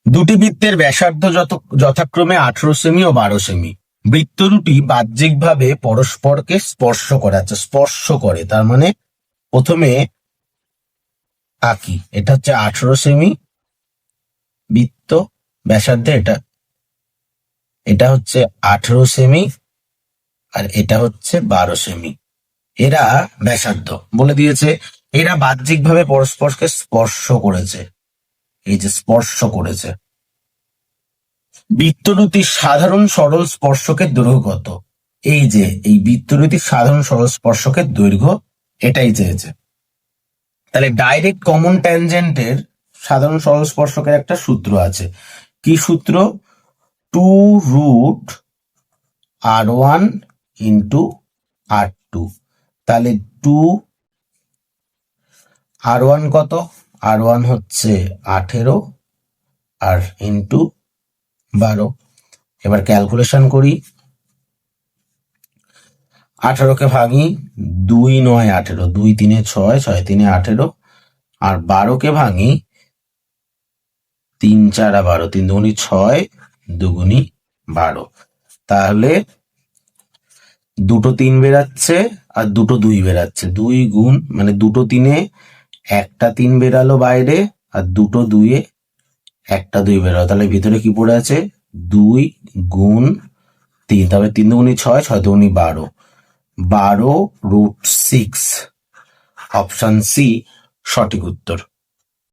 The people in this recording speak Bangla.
দুটি বৃত্তের ব্যাসার্ধ যথাক্রমে 18 সেমি ও 12 সেমি। বৃত্ত দুটি বাহ্যিকভাবে পরস্পরকে স্পর্শ করে। আচ্ছা, স্পর্শ করে তার মানে প্রথমে আঁকি। এটা হচ্ছে 18 সেমি বৃত্ত ব্যাসার্ধে, এটা হচ্ছে 18 সেমি, আর এটা হচ্ছে 12 সেমি। এরা ব্যাসার্ধ বলে দিয়েছে, এরা বাহ্যিকভাবে পরস্পরকে স্পর্শ করেছে। এই যে স্পর্শ করেছে। বৃত্ত দুটির সাধারণ সরল স্পর্শকের দৈর্ঘ্য কত? এই যে এই বৃত্ত দুটির সাধারণ সরল স্পর্শকের দৈর্ঘ্য এটাই চেয়েছে। তাহলে ডাইরেক্ট কমন ট্যানজেন্টের সাধারণ সরল স্পর্শকের একটা সূত্র আছে। কি সূত্র? 2√r1 into r2। তাহলে 2r1 কত? r1 হচ্ছে 18 আর ইন্টু 12। এবার ক্যালকুলেশন করি। 18কে ভাঙি, 2 9 18, 2 3 6, 6 3 18, আর 12কে ভাঙি 3 4 12, 3 2 6, 2 12। তাহলে দুটো 3 বেরাচ্ছে আর দুটো 2 বেরাচ্ছে। 2 গুণ মানে দুটো 3-এ একটা 3 বেরালো বাইরে, আর দুটো 2-এ একটা 2 বেরালো। তাহলে ভিতরে কি পড়ে আছে? 2 গুণ 3। তাহলে 3 2 6, 6 2 12, 12√6। অপশন সি সঠিক উত্তর।